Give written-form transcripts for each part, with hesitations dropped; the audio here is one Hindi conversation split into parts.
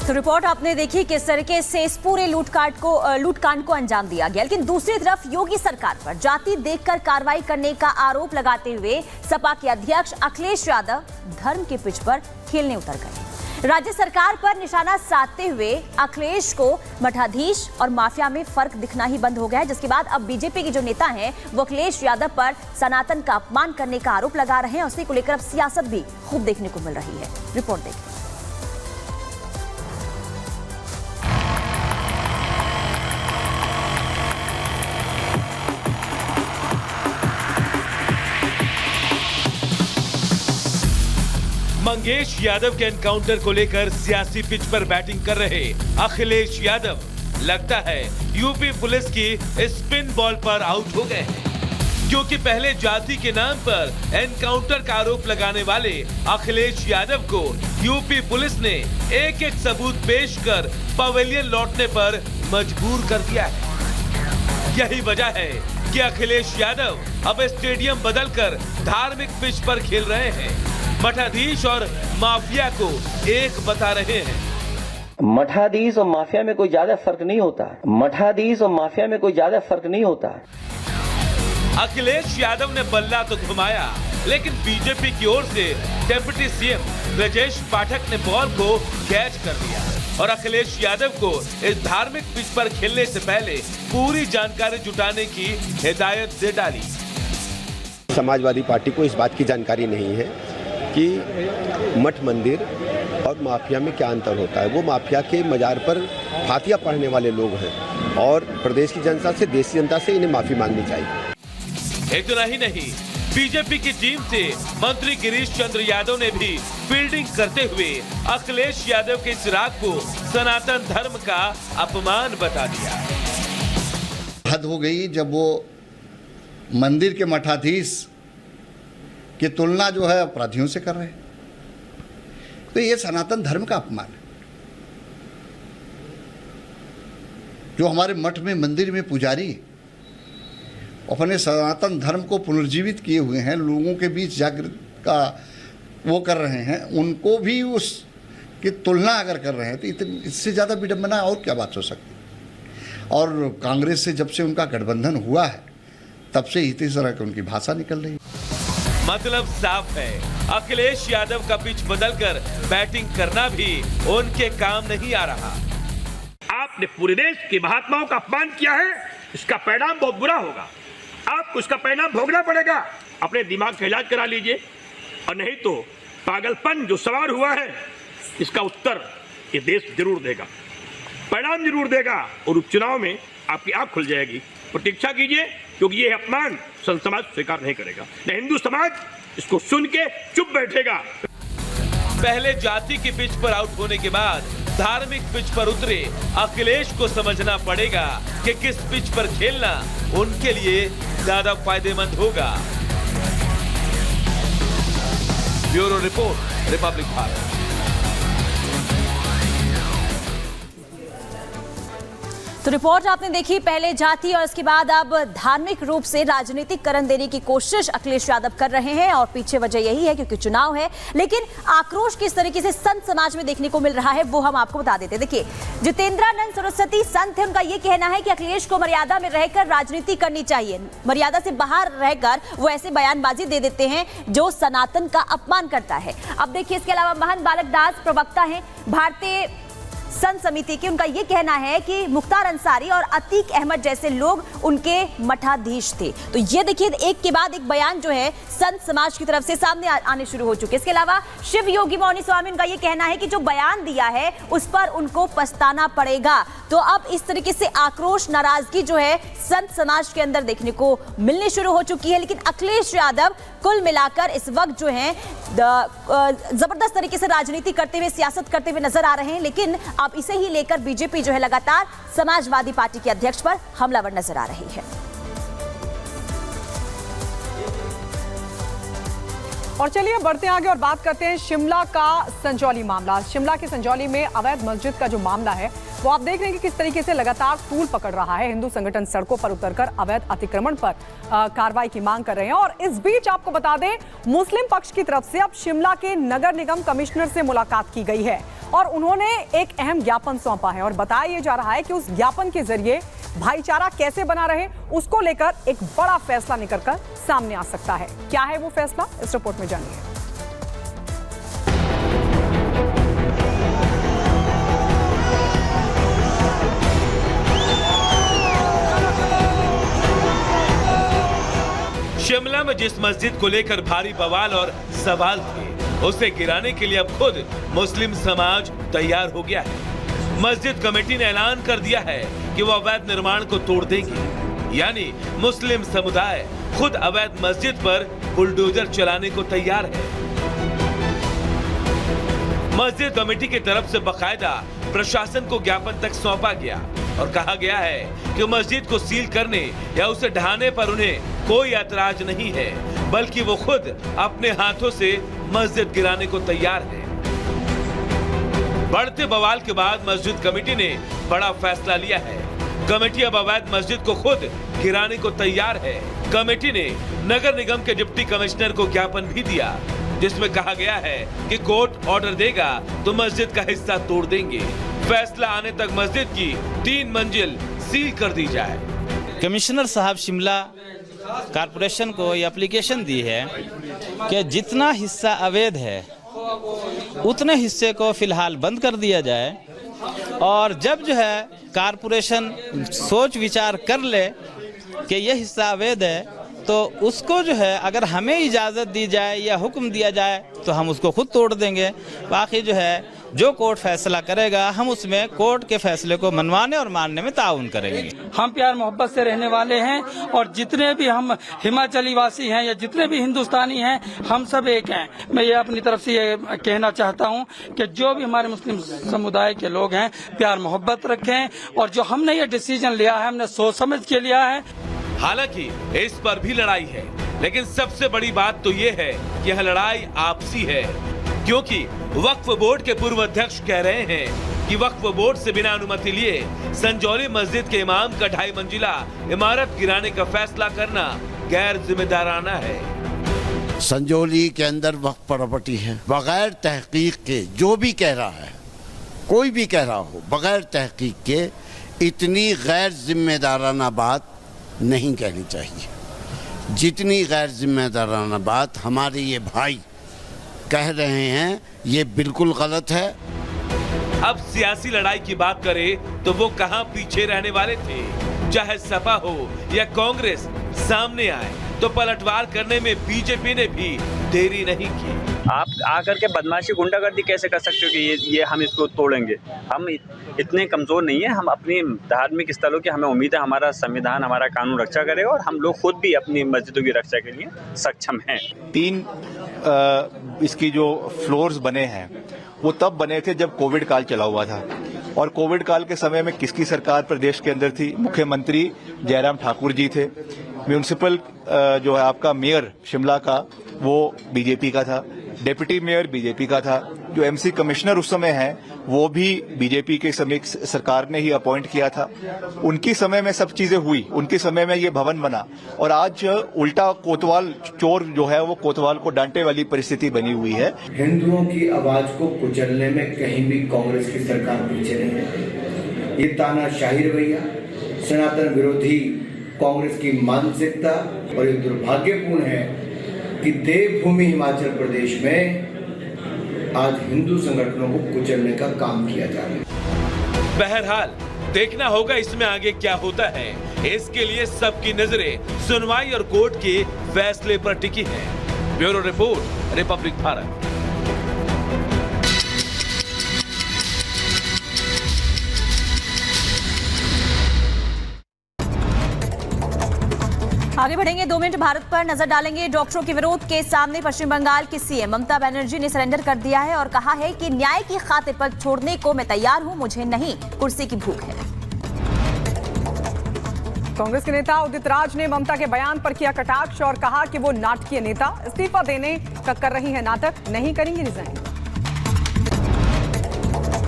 तो रिपोर्ट आपने देखी किस तरीके से इस पूरे लूटकांड को अंजाम दिया गया, लेकिन दूसरी तरफ योगी सरकार पर जाति देखकर कार्रवाई करने का आरोप लगाते हुए सपा के अध्यक्ष अखिलेश यादव धर्म के पिच पर खेलने उतर गए। राज्य सरकार पर निशाना साधते हुए अखिलेश को मठाधीश और माफिया में फर्क दिखना ही बंद हो गया है, जिसके बाद अब बीजेपी के जो नेता हैं वो अखिलेश यादव पर सनातन का अपमान करने का आरोप लगा रहे हैं। उसी को लेकर अब सियासत भी खूब देखने को मिल रही है। रिपोर्ट देखिए। मंगेश यादव के एनकाउंटर को लेकर सियासी पिच पर बैटिंग कर रहे अखिलेश यादव लगता है यूपी पुलिस की स्पिन बॉल पर आउट हो गए हैं, क्योंकि पहले जाति के नाम पर एनकाउंटर का आरोप लगाने वाले अखिलेश यादव को यूपी पुलिस ने एक एक सबूत पेश कर पवेलियन लौटने पर मजबूर कर दिया है। यही वजह है कि अखिलेश यादव अब स्टेडियम बदलकर धार्मिक पिच पर खेल रहे हैं, मठाधीश और माफिया को एक बता रहे हैं। मठाधीश और माफिया में कोई ज्यादा फर्क नहीं होता है। मठाधीश और माफिया में कोई ज्यादा फर्क नहीं होता है। अखिलेश यादव ने बल्ला तो घुमाया, लेकिन बीजेपी की ओर से डिप्टी सीएम ब्रजेश पाठक ने बॉल को कैच कर लिया और अखिलेश यादव को इस धार्मिक पिच पर खेलने से पहले पूरी जानकारी जुटाने की हिदायत दे डाली। समाजवादी पार्टी को इस बात की जानकारी नहीं है कि मठ मंदिर और माफिया में क्या अंतर होता है। वो माफिया के मजार पर फातिया पढ़ने वाले लोग हैं और प्रदेश की जनता से, देश की जनता से इन्हें माफी मांगनी चाहिए। इतना ही नहीं, बीजेपी की टीम से मंत्री गिरीश चंद्र यादव ने भी फील्डिंग करते हुए अखिलेश यादव के चिराग को सनातन धर्म का अपमान बता दिया। हद हो गई जब वो मंदिर के मठाधीश की तुलना जो है अपराधियों से कर रहे हैं, तो ये सनातन धर्म का अपमान है। जो हमारे मठ में, मंदिर में पुजारी अपने सनातन धर्म को पुनर्जीवित किए हुए हैं, लोगों के बीच जागृत का वो कर रहे हैं, उनको भी उस की तुलना अगर कर रहे हैं तो इससे ज़्यादा विडंबना और क्या बात हो सकती है। और कांग्रेस से जब से उनका गठबंधन हुआ है तब से इसी तरह की उनकी भाषा निकल रही है। मतलब साफ है, अखिलेश यादव का पिच बदलकर बैटिंग करना भी उनके काम नहीं आ रहा। आपने पूरे देश के महात्माओं का अपमान किया है, इसका परिणाम बहुत बुरा होगा। आपको इसका परिणाम भोगना पड़ेगा। अपने दिमाग का इलाज करा लीजिए, और नहीं तो पागलपन जो सवार हुआ है इसका उत्तर ये देश जरूर देगा, परिणाम जरूर देगा, और उपचुनाव में आपकी आंख खुल जाएगी। प्रतीक्षा कीजिए, क्योंकि ये अपमान संत समाज स्वीकार नहीं करेगा, न हिंदू समाज इसको सुन के चुप बैठेगा। पहले जाति की पिच पर आउट होने के बाद धार्मिक पिच पर उतरे अखिलेश को समझना पड़ेगा कि किस पिच पर खेलना उनके लिए ज्यादा फायदेमंद होगा। Bureau report, Republic Bharat. तो रिपोर्ट आपने देखी, पहले जाति और इसके बाद अब धार्मिक रूप से राजनीतिकरण देने की कोशिश अखिलेश यादव कर रहे हैं, और पीछे वजह यही है क्योंकि चुनाव है। लेकिन आक्रोश किस तरीके से संत समाज में देखने को मिल रहा है वो हम आपको बता देते। देखिए, जितेंद्रानंद सरस्वती संत है, उनका ये कहना है कि अखिलेश को मर्यादा में रहकर राजनीति करनी चाहिए। मर्यादा से बाहर रहकर वो ऐसे बयानबाजी दे देते हैं जो सनातन का अपमान करता है। अब देखिए, इसके अलावा महंत बालक दास प्रवक्ता है भारतीय संत समिति के, उनका यह कहना है कि मुख्तार अंसारी और अतीक अहमद जैसे लोग उनके मठाधीश थे। तो ये देखिए, एक के बाद एक बयान जो है संत समाज की तरफ से सामने आने शुरू हो चुके। इसके अलावा शिव योगी मौनी स्वामी, उनका यह कहना है कि जो बयान दिया है उस पर उनको पछताना पड़ेगा। तो अब इस तरीके से आक्रोश, नाराजगी जो है संत समाज के अंदर देखने को मिलने शुरू हो चुकी है। लेकिन अखिलेश यादव कुल मिलाकर इस वक्त जो है जबरदस्त तरीके से राजनीति करते हुए, सियासत करते हुए नजर आ रहे हैं। लेकिन अब इसे ही लेकर बीजेपी जो है लगातार समाजवादी पार्टी के अध्यक्ष पर हमलावर नजर आ रही है। और चलिए बढ़ते हैं आगे और बात करते हैं शिमला का संजौली मामला। शिमला के संजौली में अवैध मस्जिद का जो मामला है वो आप देख रहे हैं कि किस तरीके से लगातार तूल पकड़ रहा है। हिंदू संगठन सड़कों पर उतरकर अवैध अतिक्रमण पर कार्रवाई की मांग कर रहे हैं। और इस बीच आपको बता दें, मुस्लिम पक्ष की तरफ से अब शिमला के नगर निगम कमिश्नर से मुलाकात की गई है और उन्होंने एक अहम ज्ञापन सौंपा है और बताया जा रहा है कि उस ज्ञापन के जरिए भाईचारा कैसे बना रहे उसको लेकर एक बड़ा फैसला निकलकर सामने आ सकता है। क्या है वो फैसला, इस रिपोर्ट में जानिए। शिमला में जिस मस्जिद को लेकर भारी बवाल और सवाल थे, उसे गिराने के लिए अब खुद मुस्लिम समाज तैयार हो गया है। मस्जिद कमेटी ने ऐलान कर दिया है कि वो अवैध निर्माण को तोड़ देंगे, यानी मुस्लिम समुदाय खुद अवैध मस्जिद पर बुलडोजर चलाने को तैयार है। मस्जिद कमेटी की तरफ से बकायदा प्रशासन को ज्ञापन तक सौंपा गया और कहा गया है कि मस्जिद को सील करने या उसे ढहाने पर उन्हें कोई ऐतराज नहीं है, बल्कि वो खुद अपने हाथों से मस्जिद गिराने को तैयार है। बढ़ते बवाल के बाद मस्जिद कमेटी ने बड़ा फैसला लिया है। कमेटी अब अवैध मस्जिद को खुद गिराने को तैयार है। कमेटी ने नगर निगम के डिप्टी कमिश्नर को ज्ञापन भी दिया, जिसमें कहा गया है कि कोर्ट ऑर्डर देगा तो मस्जिद का हिस्सा तोड़ देंगे। फैसला आने तक मस्जिद की 3 मंजिल सील कर दी जाए। कमिश्नर साहब शिमला कारपोरेशन को ये एप्लीकेशन दी है कि जितना हिस्सा अवैध है उतने हिस्से को फिलहाल बंद कर दिया जाए और जब जो है कारपोरेशन सोच विचार कर ले कि यह हिस्सा अवैध है तो उसको जो है अगर हमें इजाज़त दी जाए या हुक्म दिया जाए तो हम उसको खुद तोड़ देंगे। बाकी जो है जो कोर्ट फैसला करेगा हम उसमें कोर्ट के फैसले को मनवाने और मानने में ताउन करेंगे। हम प्यार मोहब्बत से रहने वाले हैं और जितने भी हम हिमाचली वासी हैं या जितने भी हिंदुस्तानी हैं हम सब एक हैं। मैं ये अपनी तरफ से ये कहना चाहता हूँ कि जो भी हमारे मुस्लिम समुदाय के लोग हैं प्यार मोहब्बत रखें और जो हमने ये डिसीजन लिया है हमने सोच समझ के लिया है। हालांकि इस पर भी लड़ाई है, लेकिन सबसे बड़ी बात तो ये है कि यह लड़ाई आपसी है, क्योंकि वक्फ बोर्ड के पूर्व अध्यक्ष कह रहे हैं कि वक्फ बोर्ड से बिना अनुमति लिए संजौली मस्जिद के इमाम का 2.5 मंजिला इमारत गिराने का फैसला करना गैर जिम्मेदाराना है। संजौली के अंदर वक्फ प्रॉपर्टी है, बगैर तहकीक के जो भी कह रहा है, कोई भी कह रहा हो, बगैर तहकीक के इतनी गैर जिम्मेदाराना बात नहीं कहनी चाहिए जितनी गैर जिम्मेदाराना बात हमारे ये भाई कह रहे हैं, ये बिल्कुल गलत है। अब सियासी लड़ाई की बात करें तो वो कहां पीछे रहने वाले थे। चाहे सपा हो या कांग्रेस सामने आए तो पलटवार करने में बीजेपी ने भी देरी नहीं की। आप आकर के बदमाशी गुंडागर्दी कैसे कर सकते हो कि ये हम इसको तोड़ेंगे? हम इतने कमज़ोर नहीं है। हम अपनी धार्मिक स्थलों की हमें उम्मीद है हमारा संविधान हमारा कानून रक्षा करेगा और हम लोग खुद भी अपनी मस्जिदों की रक्षा के लिए सक्षम हैं। 3 इसकी जो फ्लोर्स बने हैं वो तब बने थे जब कोविड काल चला हुआ था और कोविड काल के समय में किसकी सरकार प्रदेश के अंदर थी? मुख्यमंत्री जयराम ठाकुर जी थे। म्यूनिसिपल जो है आपका मेयर शिमला का वो बीजेपी का था, डेप्यूटी मेयर बीजेपी का था, जो एमसी कमिश्नर उस समय हैं वो भी बीजेपी के समय सरकार ने ही अपॉइंट किया था। उनकी समय में सब चीजें हुई, उनके समय में ये भवन बना और आज उल्टा कोतवाल चोर जो है वो कोतवाल को डांटे वाली परिस्थिति बनी हुई है। हिंदुओं की आवाज को कुचलने में कहीं भी कांग्रेस की सरकार पीछे नहीं है। ये तानाशाही रवैया, सनातन विरोधी कांग्रेस की मानसिकता और ये दुर्भाग्यपूर्ण है कि देवभूमि हिमाचल प्रदेश में आज हिंदू संगठनों को कुचलने का काम किया जा रहा है। बहरहाल देखना होगा इसमें आगे क्या होता है। इसके लिए सबकी नजरें सुनवाई और कोर्ट के फैसले पर टिकी है। Bureau report, Republic Bharat. आगे बढ़ेंगे, 2 मिनट भारत पर नजर डालेंगे। डॉक्टरों के विरोध के सामने पश्चिम बंगाल की सीएम ममता बनर्जी ने सरेंडर कर दिया है और कहा है कि न्याय की खातिर पद छोड़ने को मैं तैयार हूं, मुझे नहीं कुर्सी की भूख है। कांग्रेस के नेता उदित राज ने ममता के बयान पर किया कटाक्ष और कहा कि वो नाटकीय नेता, इस्तीफा देने का कर रही है नाटक, नहीं करेंगी रिजाइन।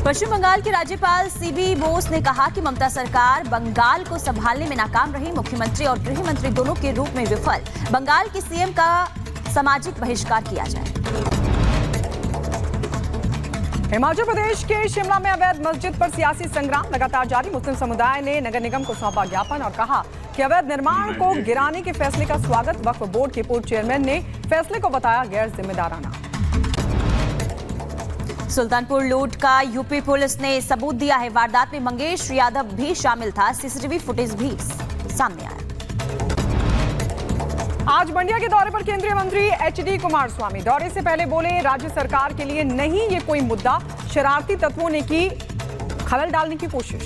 पश्चिम बंगाल के राज्यपाल सीबी बोस ने कहा कि ममता सरकार बंगाल को संभालने में नाकाम रही, मुख्यमंत्री और गृह मंत्री दोनों के रूप में विफल, बंगाल के सीएम का सामाजिक बहिष्कार किया जाए। हिमाचल प्रदेश के शिमला में अवैध मस्जिद पर सियासी संग्राम लगातार जारी, मुस्लिम समुदाय ने नगर निगम को सौंपा ज्ञापन और कहा कि अवैध निर्माण को गिराने के फैसले का स्वागत। वक्फ बोर्ड के पूर्व चेयरमैन ने फैसले को बताया गैर जिम्मेदाराना। सुल्तानपुर लूट का यूपी पुलिस ने सबूत दिया है, वारदात में मंगेश यादव भी शामिल था, सीसीटीवी फुटेज भी सामने आया। आज मंडिया के दौरे पर केंद्रीय मंत्री एचडी कुमारस्वामी, दौरे से पहले बोले राज्य सरकार के लिए नहीं ये कोई मुद्दा, शरारती तत्वों ने की खलल डालने की कोशिश।